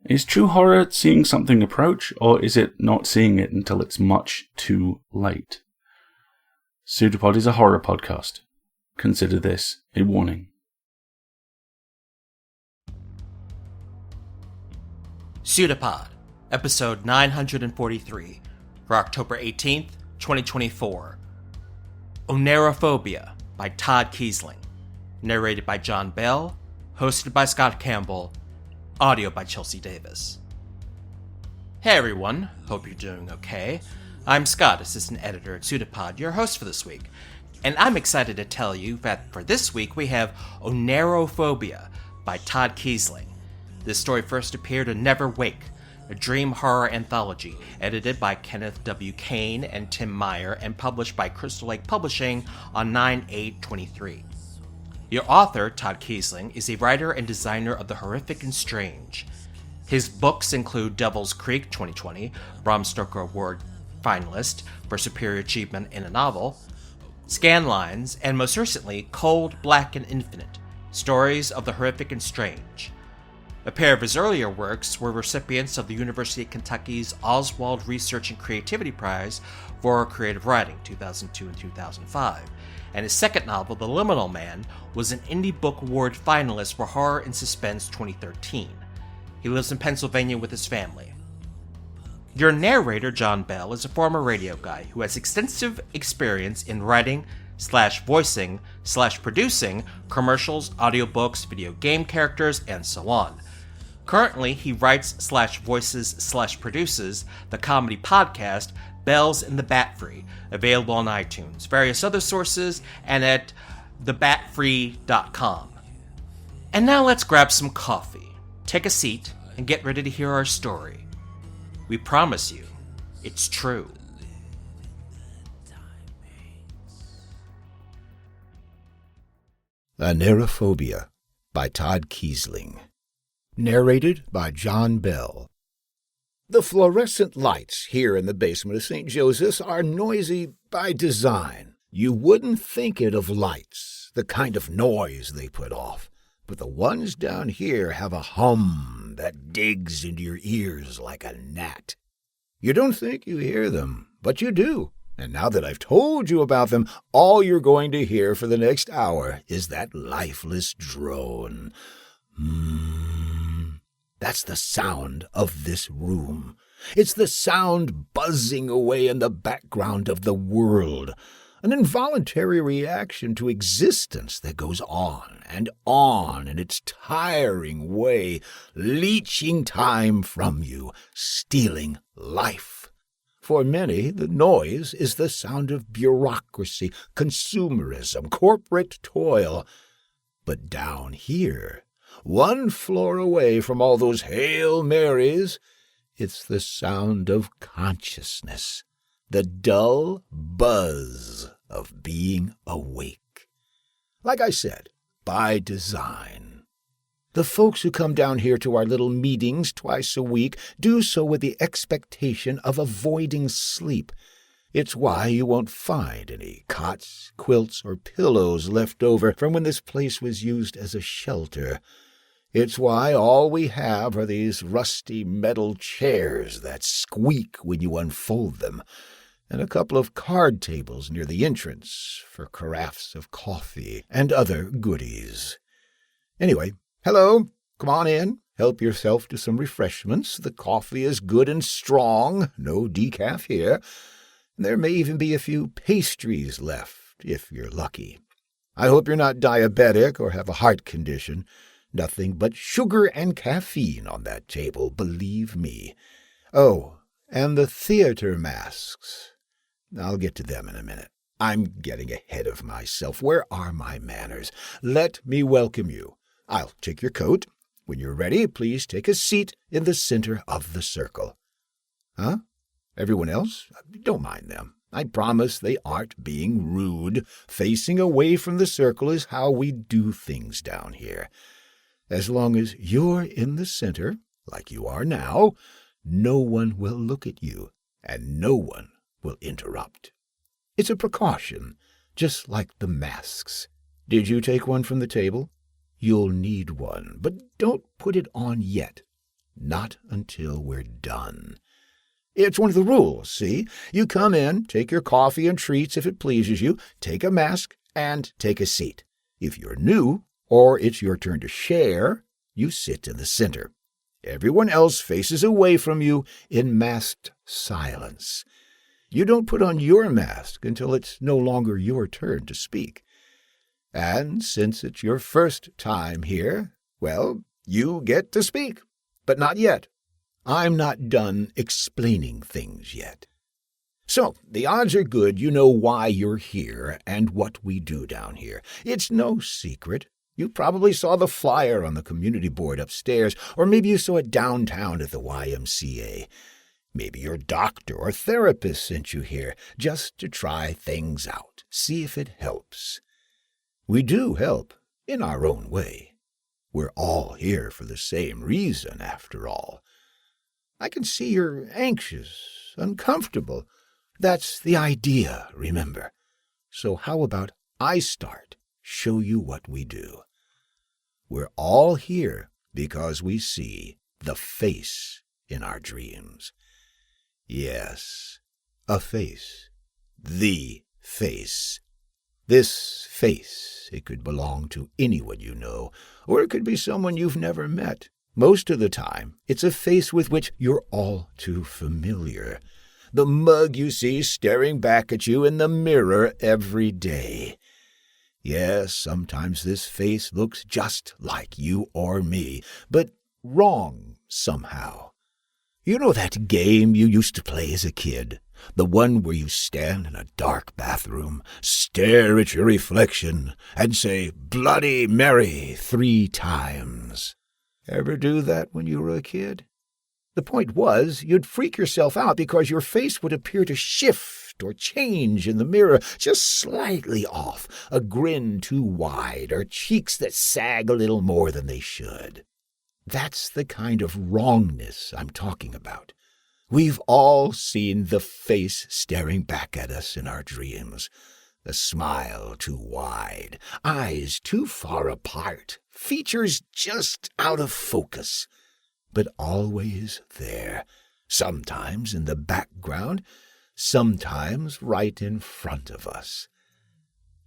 Is true horror seeing something approach, or is it not seeing it until it's much too late? PseudoPod is a horror podcast. Consider this a warning. PseudoPod, episode 943, for October 18th, 2024. Oneirophobia by Todd Kiesling. Narrated by John Bell. Hosted by Scott Campbell. Audio by Chelsea Davis. Hey everyone, hope you're doing okay. I'm Scott, assistant editor at PseudoPod, your host for this week. And I'm excited to tell you that for this week we have Oneirophobia by Todd Kiesling. This story first appeared in Never Wake, a dream horror anthology edited by Kenneth W. Kane and Tim Meyer and published by Crystal Lake Publishing on 9/8/23. Your author, Todd Kiesling, is a writer and designer of the horrific and strange. His books include Devil's Creek 2020, Bram Stoker Award finalist for superior achievement in a novel, Scanlines, and most recently, Cold, Black, and Infinite, Stories of the Horrific and Strange. A pair of his earlier works were recipients of the University of Kentucky's Oswald Research and Creativity Prize for Creative Writing, 2002 and 2005. And his second novel, The Liminal Man, was an Indie Book Award finalist for Horror and Suspense 2013. He lives in Pennsylvania with his family. Your narrator, John Bell, is a former radio guy who has extensive experience in writing / voicing / producing commercials, audiobooks, video game characters, and so on. Currently, he writes / voices / produces the comedy podcast Bells in the Bat Free, available on iTunes, various other sources, and at thebatfree.com. And now let's grab some coffee, take a seat, and get ready to hear our story. We promise you, it's true. Oneirophobia by Todd Kiesling. Narrated by John Bell. The fluorescent lights here in the basement of St. Joseph's are noisy by design. You wouldn't think it of lights, the kind of noise they put off, but the ones down here have a hum that digs into your ears like a gnat. You don't think you hear them, but you do. And now that I've told you about them, all you're going to hear for the next hour is that lifeless drone. That's the sound of this room. It's the sound buzzing away in the background of the world, an involuntary reaction to existence that goes on in its tiring way, leeching time from you, stealing life. For many, the noise is the sound of bureaucracy, consumerism, corporate toil. But down here, one floor away from all those Hail Marys, it's the sound of consciousness, the dull buzz of being awake. Like I said, by design. The folks who come down here to our little meetings twice a week do so with the expectation of avoiding sleep. It's why you won't find any cots, quilts, or pillows left over from when this place was used as a shelter. It's why all we have are these rusty metal chairs that squeak when you unfold them, and a couple of card tables near the entrance for carafes of coffee and other goodies. Anyway, hello, come on in, help yourself to some refreshments. The coffee is good and strong, no decaf here. There may even be a few pastries left, if you're lucky. I hope you're not diabetic or have a heart condition. Nothing but sugar and caffeine on that table, believe me. Oh, and the theater masks. I'll get to them in a minute. I'm getting ahead of myself. Where are my manners? Let me welcome you. I'll take your coat. When you're ready, please take a seat in the center of the circle. Huh? Everyone else? Don't mind them. I promise they aren't being rude. Facing away from the circle is how we do things down here. As long as you're in the center, like you are now, no one will look at you, and no one will interrupt. It's a precaution, just like the masks. Did you take one from the table? You'll need one, but don't put it on yet. Not until we're done. It's one of the rules, see? You come in, take your coffee and treats if it pleases you, take a mask, and take a seat. If you're new, or it's your turn to share, you sit in the center. Everyone else faces away from you in masked silence. You don't put on your mask until it's no longer your turn to speak. And since it's your first time here, well, you get to speak. But not yet. I'm not done explaining things yet. So, the odds are good you know why you're here and what we do down here. It's no secret. You probably saw the flyer on the community board upstairs, or maybe you saw it downtown at the YMCA. Maybe your doctor or therapist sent you here just to try things out, see if it helps. We do help, in our own way. We're all here for the same reason, after all. I can see you're anxious, uncomfortable. That's the idea, remember. So how about I start, show you what we do? We're all here because we see the face in our dreams. Yes, a face. The face. This face, it could belong to anyone you know, or it could be someone you've never met. Most of the time, it's a face with which you're all too familiar. The mug you see staring back at you in the mirror every day. Yes, sometimes this face looks just like you or me, but wrong somehow. You know that game you used to play as a kid? The one where you stand in a dark bathroom, stare at your reflection, and say, "Bloody Mary," 3 times. Ever do that when you were a kid? The point was, you'd freak yourself out because your face would appear to shift or change in the mirror, just slightly off, a grin too wide, or cheeks that sag a little more than they should. That's the kind of wrongness I'm talking about. We've all seen the face staring back at us in our dreams. The smile too wide, eyes too far apart, features just out of focus, but always there, sometimes in the background, sometimes right in front of us.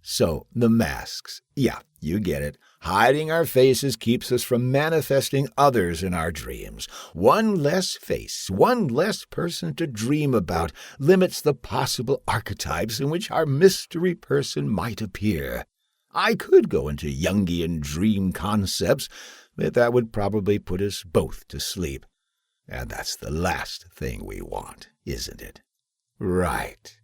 So, the masks, yeah, you get it. Hiding our faces keeps us from manifesting others in our dreams. One less face, one less person to dream about, limits the possible archetypes in which our mystery person might appear. I could go into Jungian dream concepts, but that would probably put us both to sleep. And that's the last thing we want, isn't it? Right.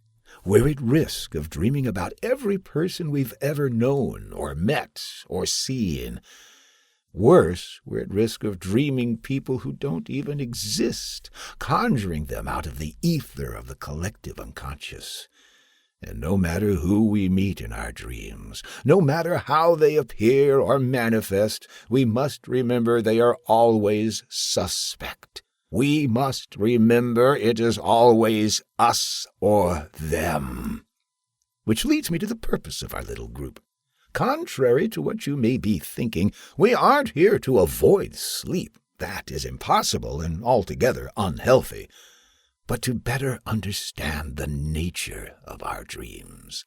We're at risk of dreaming about every person we've ever known or met or seen. Worse, we're at risk of dreaming people who don't even exist, conjuring them out of the ether of the collective unconscious. And no matter who we meet in our dreams, no matter how they appear or manifest, we must remember they are always suspect. We must remember it is always us or them. Which leads me to the purpose of our little group. Contrary to what you may be thinking, we aren't here to avoid sleep. That is impossible and altogether unhealthy. But to better understand the nature of our dreams.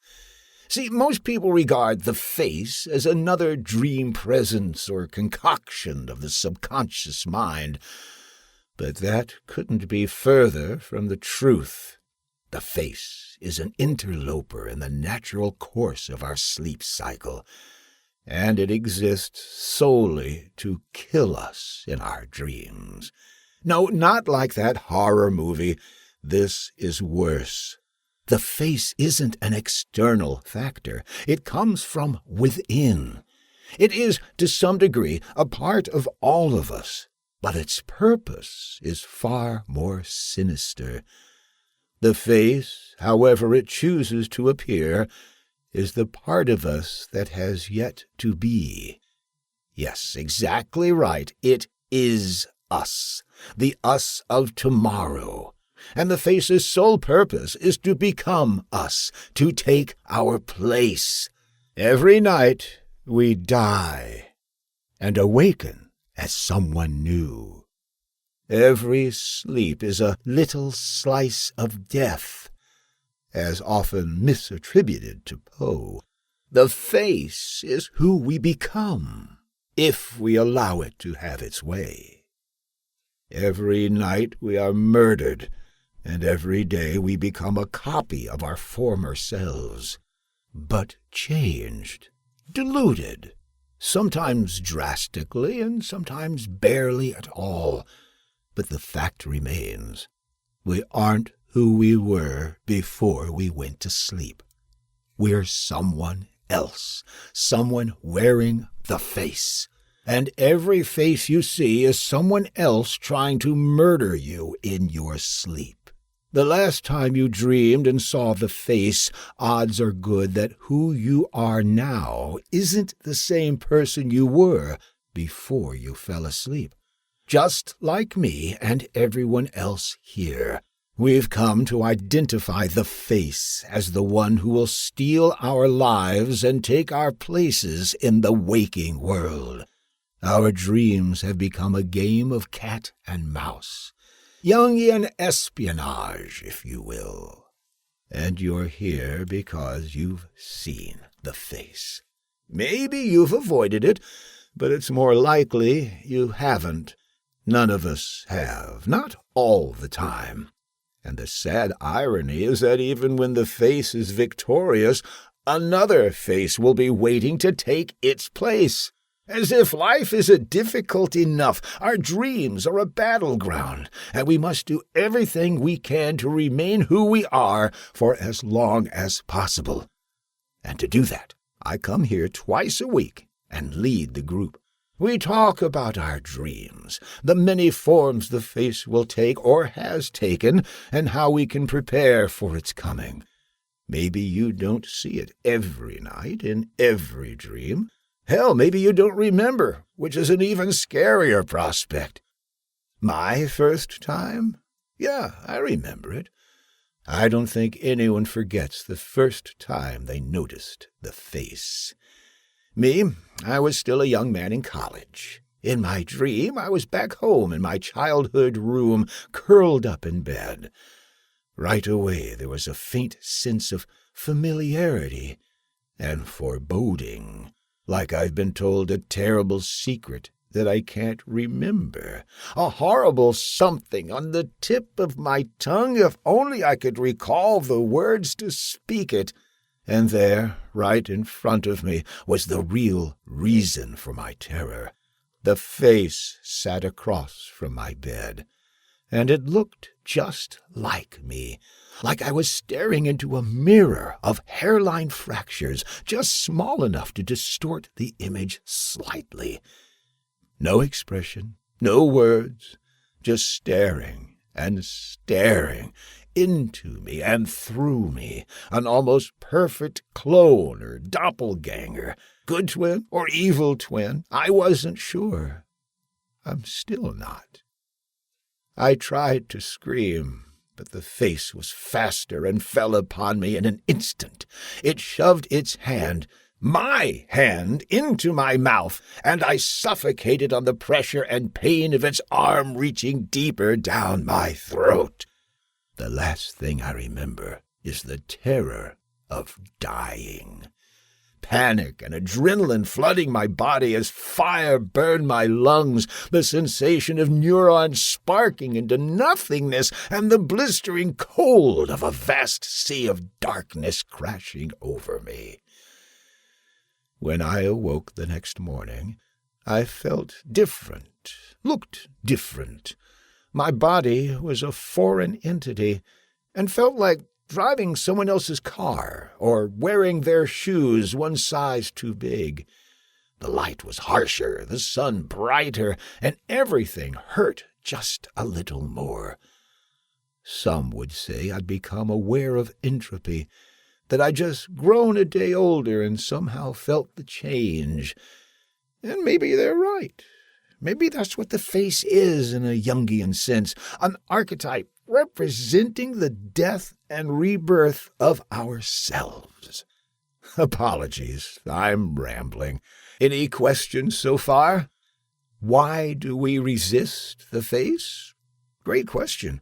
See, most people regard the face as another dream presence or concoction of the subconscious mind. But that couldn't be further from the truth. The face is an interloper in the natural course of our sleep cycle, and it exists solely to kill us in our dreams. No, not like that horror movie. This is worse. The face isn't an external factor. It comes from within. It is, to some degree, a part of all of us. But its purpose is far more sinister. The face, however it chooses to appear, is the part of us that has yet to be. Yes, exactly right. It is us, the us of tomorrow. And the face's sole purpose is to become us, to take our place. Every night we die and awaken as someone new. Every sleep is a little slice of death, as often misattributed to Poe. The face is who we become, if we allow it to have its way. Every night we are murdered, and every day we become a copy of our former selves, but changed, diluted, sometimes drastically and sometimes barely at all. But the fact remains, we aren't who we were before we went to sleep. We're someone else, someone wearing the face. And every face you see is someone else trying to murder you in your sleep. The last time you dreamed and saw the face, odds are good that who you are now isn't the same person you were before you fell asleep. Just like me and everyone else here, we've come to identify the face as the one who will steal our lives and take our places in the waking world. Our dreams have become a game of cat and mouse, Jungian espionage, if you will. And you're here because you've seen the face. Maybe you've avoided it, but it's more likely you haven't. None of us have, not all the time. And the sad irony is that even when the face is victorious, another face will be waiting to take its place. As if life isn't difficult enough, our dreams are a battleground, and we must do everything we can to remain who we are for as long as possible. And to do that, I come here twice a week and lead the group. We talk about our dreams, the many forms the face will take or has taken, and how we can prepare for its coming. Maybe you don't see it every night in every dream. Hell, maybe you don't remember, which is an even scarier prospect. My first time? Yeah, I remember it. I don't think anyone forgets the first time they noticed the face. Me, I was still a young man in college. In my dream, I was back home in my childhood room, curled up in bed. Right away, there was a faint sense of familiarity and foreboding, like I've been told a terrible secret that I can't remember, a horrible something on the tip of my tongue if only I could recall the words to speak it. And there, right in front of me, was the real reason for my terror. The face sat across from my bed, and it looked just like me, like I was staring into a mirror of hairline fractures, just small enough to distort the image slightly. No expression, no words, just staring and staring into me and through me, an almost perfect clone or doppelganger, good twin or evil twin, I wasn't sure. I'm still not. I tried to scream, but the face was faster and fell upon me in an instant. It shoved its hand, my hand, into my mouth, and I suffocated on the pressure and pain of its arm reaching deeper down my throat. The last thing I remember is the terror of dying. Panic and adrenaline flooding my body as fire burned my lungs, the sensation of neurons sparking into nothingness, and the blistering cold of a vast sea of darkness crashing over me. When I awoke the next morning, I felt different, looked different. My body was a foreign entity, and felt like driving someone else's car or wearing their shoes one size too big. The light was harsher, the sun brighter, and everything hurt just a little more. Some would say I'd become aware of entropy, that I'd just grown a day older and somehow felt the change. And maybe they're right. Maybe that's what the face is in a Jungian sense, an archetype representing the death and rebirth of ourselves. Apologies, I'm rambling. Any questions so far? Why do we resist the face? Great question.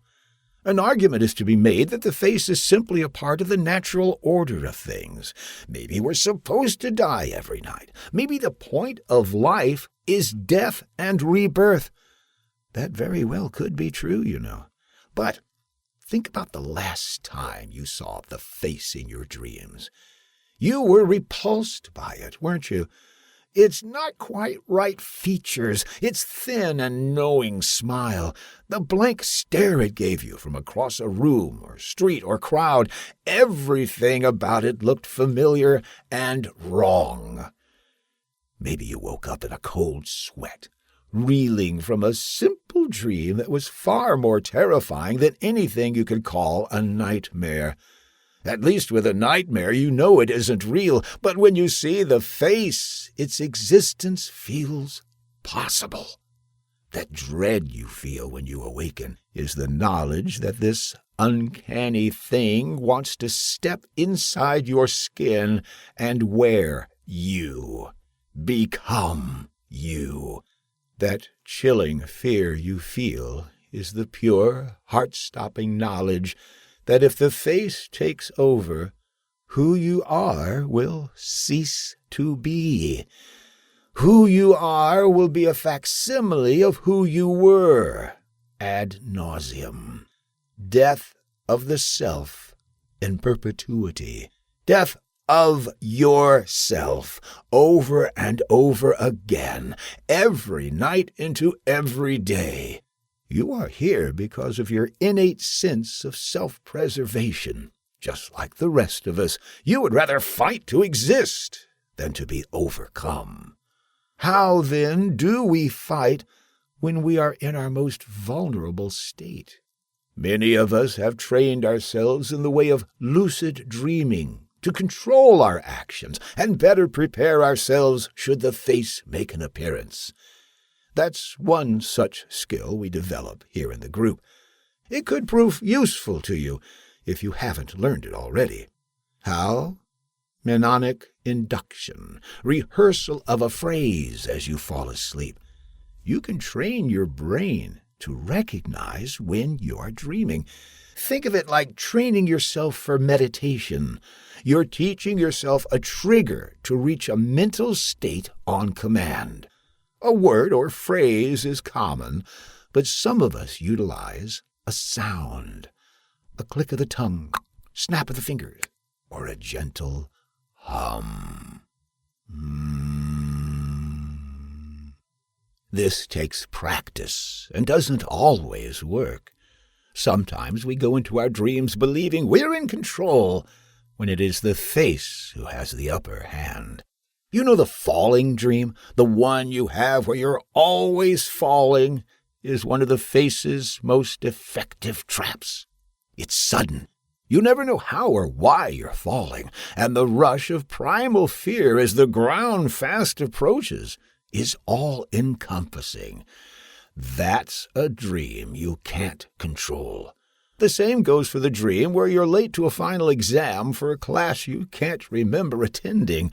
An argument is to be made that the face is simply a part of the natural order of things. Maybe we're supposed to die every night. Maybe the point of life is death and rebirth. That very well could be true, you know. But think about the last time you saw the face in your dreams. You were repulsed by it, weren't you? It's not quite right features, its thin and knowing smile, the blank stare it gave you from across a room or street or crowd. Everything about it looked familiar and wrong. Maybe you woke up in a cold sweat, reeling from a simple dream that was far more terrifying than anything you could call a nightmare. At least with a nightmare, you know it isn't real, but when you see the face, its existence feels possible. That dread you feel when you awaken is the knowledge that this uncanny thing wants to step inside your skin and wear you, become you. That chilling fear you feel is the pure, heart-stopping knowledge that if the face takes over, who you are will cease to be. Who you are will be a facsimile of who you were, ad nauseum. Death of the self in perpetuity. Death of yourself over and over again, every night into every day. You are here because of your innate sense of self-preservation. Just like the rest of us, you would rather fight to exist than to be overcome. How, then, do we fight when we are in our most vulnerable state? Many of us have trained ourselves in the way of lucid dreaming to control our actions and better prepare ourselves should the face make an appearance. That's one such skill we develop here in the group. It could prove useful to you if you haven't learned it already. How? Mnemonic induction, rehearsal of a phrase as you fall asleep. You can train your brain to recognize when you're dreaming. Think of it like training yourself for meditation. You're teaching yourself a trigger to reach a mental state on command. A word or phrase is common, but some of us utilize a sound, a click of the tongue, snap of the fingers, or a gentle hum. This takes practice and doesn't always work. Sometimes we go into our dreams believing we're in control when it is the face who has the upper hand. You know the falling dream, the one you have where you're always falling, is one of the face's most effective traps. It's sudden. You never know how or why you're falling, and the rush of primal fear as the ground fast approaches is all-encompassing. That's a dream you can't control. The same goes for the dream where you're late to a final exam for a class you can't remember attending,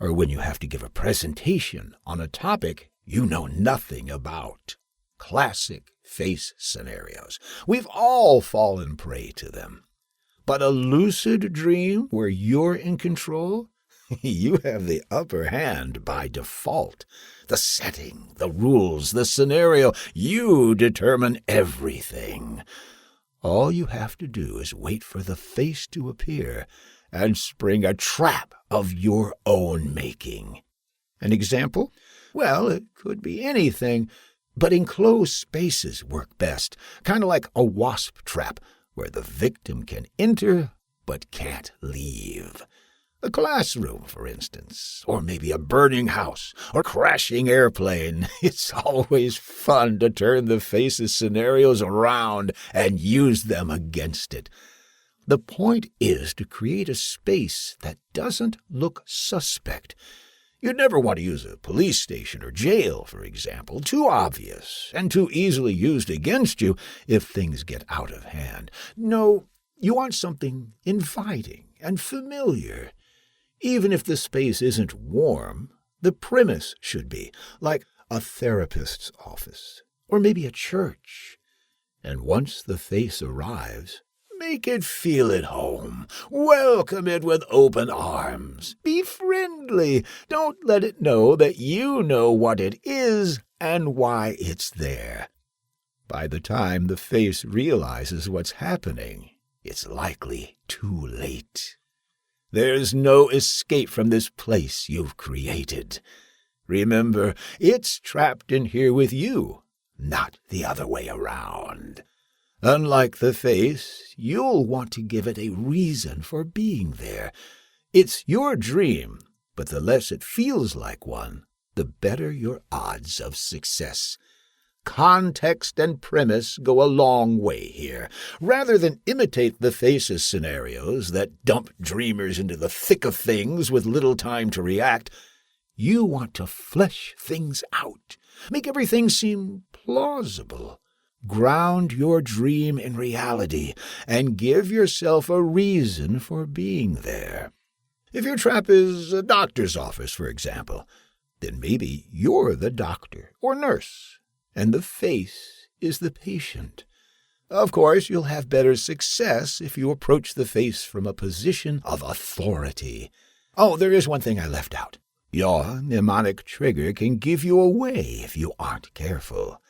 or when you have to give a presentation on a topic you know nothing about. Classic face scenarios. We've all fallen prey to them. But a lucid dream where you're in control? You have the upper hand by default. The setting, the rules, the scenario, you determine everything. All you have to do is wait for the face to appear and spring a trap of your own making. An example? Well, it could be anything, but enclosed spaces work best, kind of like a wasp trap, where the victim can enter but can't leave. A classroom, for instance, or maybe a burning house or crashing airplane. It's always fun to turn the face's scenarios around and use them against it. The point is to create a space that doesn't look suspect. You'd never want to use a police station or jail, for example, too obvious and too easily used against you if things get out of hand. No, you want something inviting and familiar. Even if the space isn't warm, the premise should be, like a therapist's office, or maybe a church. And once the face arrives, make it feel at home. Welcome it with open arms. Be friendly. Don't let it know that you know what it is and why it's there. By the time the face realizes what's happening, it's likely too late. There's no escape from this place you've created. Remember, it's trapped in here with you, not the other way around. Unlike the face, you'll want to give it a reason for being there. It's your dream, but the less it feels like one, the better your odds of success. Context and premise go a long way here. Rather than imitate the face's scenarios that dump dreamers into the thick of things with little time to react, you want to flesh things out, make everything seem plausible. Ground your dream in reality and give yourself a reason for being there. If your trap is a doctor's office, for example, then maybe you're the doctor or nurse, and the face is the patient. Of course, you'll have better success if you approach the face from a position of authority. Oh, there is one thing I left out. Your mnemonic trigger can give you away if you aren't careful.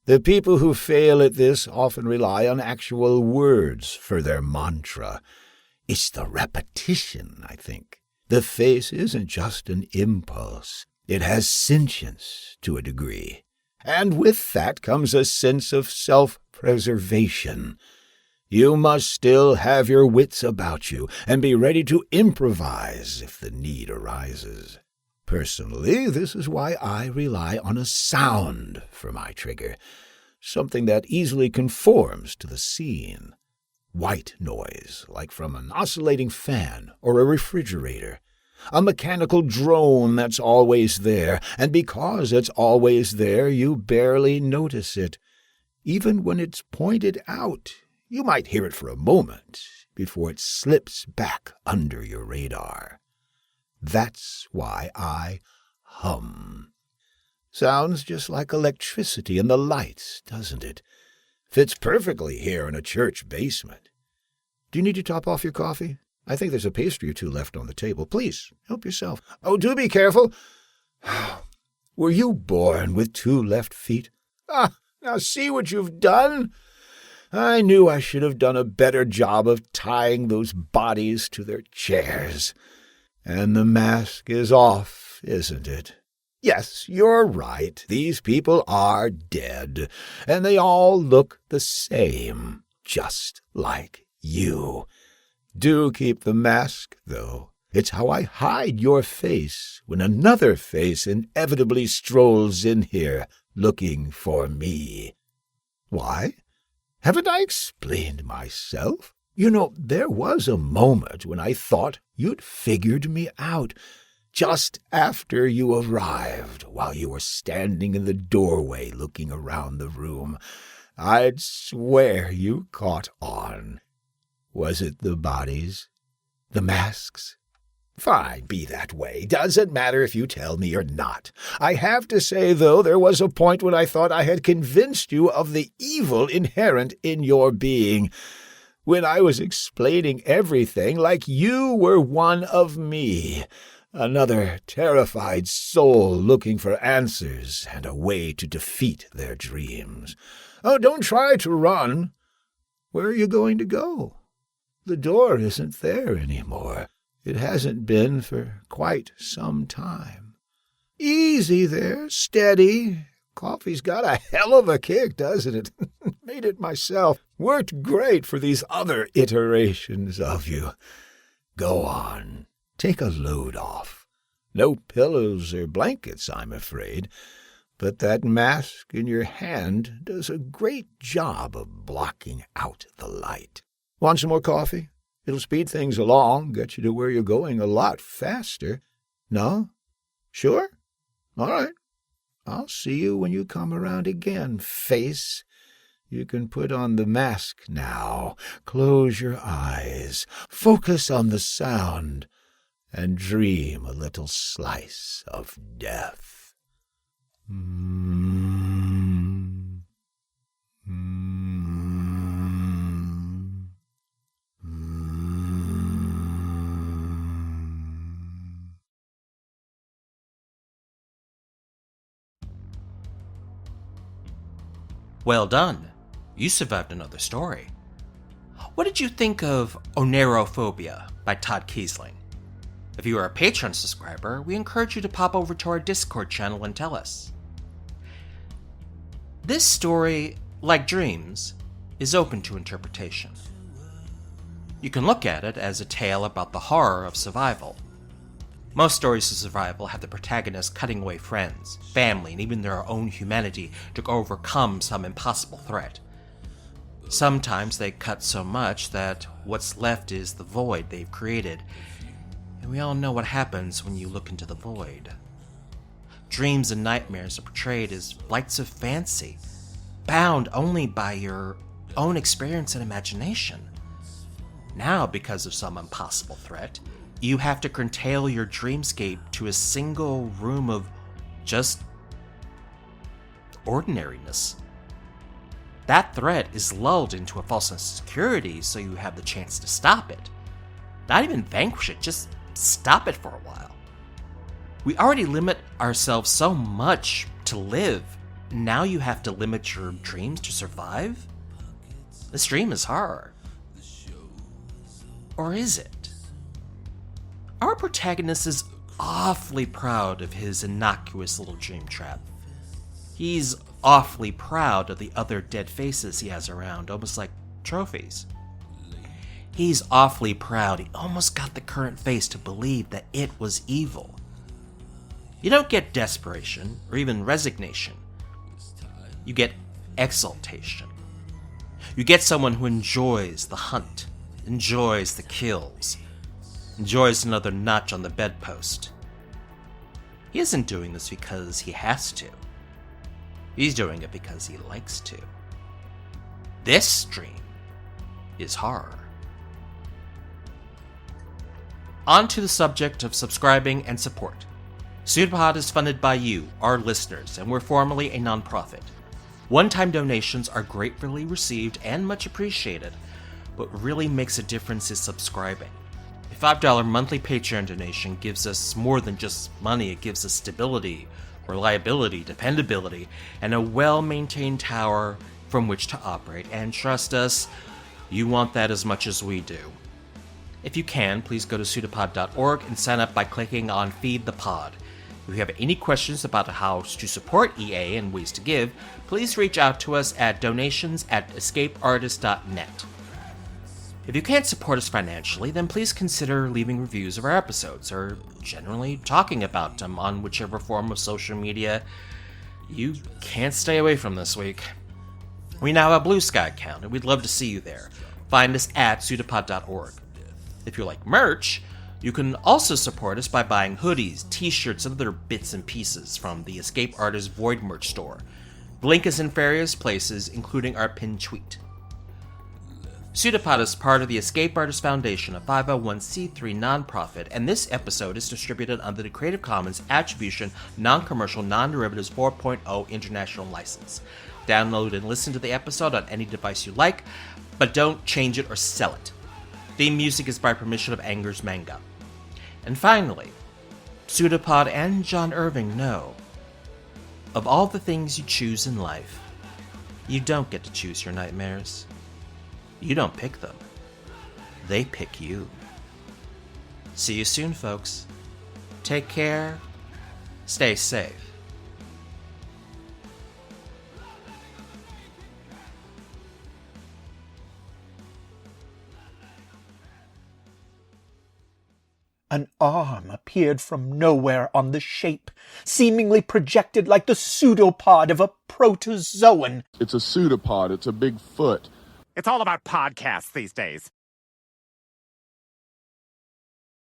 The people who fail at this often rely on actual words for their mantra. It's the repetition, I think. The face isn't just an impulse. It has sentience to a degree. And with that comes a sense of self-preservation. You must still have your wits about you and be ready to improvise if the need arises. Personally, this is why I rely on a sound for my trigger, something that easily conforms to the scene. White noise, like from an oscillating fan or a refrigerator. A mechanical drone that's always there, and because it's always there, you barely notice it. Even when it's pointed out, you might hear it for a moment before it slips back under your radar. That's why I hum. Sounds just like electricity in the lights, doesn't it? Fits perfectly here in a church basement. Do you need to top off your coffee? I think there's a pastry or two left on the table. Please, help yourself. Oh, do be careful. Were you born with 2 left feet? Now see what you've done? I knew I should have done a better job of tying those bodies to their chairs. And the mask is off, isn't it? Yes, you're right. These people are dead, and they all look the same, just like you. Do keep the mask, though. It's how I hide your face when another face inevitably strolls in here looking for me. Why? Haven't I explained myself? You know, there was a moment when I thought you'd figured me out, just after you arrived, while you were standing in the doorway looking around the room. I'd swear you caught on. Was it the bodies? The masks? Fine, be that way. Doesn't matter if you tell me or not. I have to say, though, there was a point when I thought I had convinced you of the evil inherent in your being, when I was explaining everything like you were one of me, another terrified soul looking for answers and a way to defeat their dreams. Oh, don't try to run. Where are you going to go? The door isn't there anymore. It hasn't been for quite some time. Easy there, steady. Coffee's got a hell of a kick, doesn't it? Made it myself. Worked great for these other iterations of you. Go on. Take a load off. No pillows or blankets, I'm afraid, but that mask in your hand does a great job of blocking out the light. Want some more coffee? It'll speed things along, get you to where you're going a lot faster. No? Sure? All right. I'll see you when you come around again, face. You can put on the mask now. Close your eyes. Focus on the sound. And dream a little slice of death. Mm-hmm. Mm-hmm. Well done. You survived another story. What did you think of Oneirophobia by Todd Kiesling? If you are a Patreon subscriber, we encourage you to pop over to our Discord channel and tell us. This story, like Dreams, is open to interpretation. You can look at it as a tale about the horror of survival. Most stories of survival have the protagonist cutting away friends, family, and even their own humanity to overcome some impossible threat. Sometimes they cut so much that what's left is the void they've created, and we all know what happens when you look into the void. Dreams and nightmares are portrayed as flights of fancy, bound only by your own experience and imagination. Now, because of some impossible threat, you have to curtail your dreamscape to a single room of just ordinariness. That threat is lulled into a false sense of security so you have the chance to stop it. Not even vanquish it, just stop it for a while. We already limit ourselves so much to live. Now you have to limit your dreams to survive? This dream is horror. Or is it? Our protagonist is awfully proud of his innocuous little dream trap. He's awfully proud of the other dead faces he has around, almost like trophies. He's awfully proud he almost got the current face to believe that it was evil. You don't get desperation, or even resignation. You get exaltation. You get someone who enjoys the hunt, enjoys the kills, enjoys another notch on the bedpost. He isn't doing this because he has to. He's doing it because he likes to. This dream is horror. On to the subject of subscribing and support. PseudoPod is funded by you, our listeners, and we're formally a nonprofit. One-time donations are gratefully received and much appreciated. What really makes a difference is subscribing. A $5 monthly Patreon donation gives us more than just money. It gives us stability, reliability, dependability, and a well-maintained tower from which to operate. And trust us, you want that as much as we do. If you can, please go to pseudopod.org and sign up by clicking on Feed the Pod. If you have any questions about how to support EA and ways to give, please reach out to us at donations@escapeartist.net. If you can't support us financially, then please consider leaving reviews of our episodes, or generally talking about them on whichever form of social media you can't stay away from this week. We now have a Blue Sky account, and we'd love to see you there. Find us at pseudopod.org. If you like merch, you can also support us by buying hoodies, t-shirts, and other bits and pieces from the Escape Artist Void merch store. The link is in various places, including our pinned tweet. PseudoPod is part of the Escape Artist Foundation, a 501c3 nonprofit, and this episode is distributed under the Creative Commons Attribution, Non-Commercial, Non-Derivatives 4.0 International License. Download and listen to the episode on any device you like, but don't change it or sell it. Theme music is by permission of Anger's Manga. And finally, PseudoPod and John Irving know, of all the things you choose in life, you don't get to choose your nightmares. You don't pick them. They pick you. See you soon, folks. Take care. Stay safe. An arm appeared from nowhere on the shape, seemingly projected like the pseudopod of a protozoan. It's a pseudopod. It's a big foot. It's all about podcasts these days.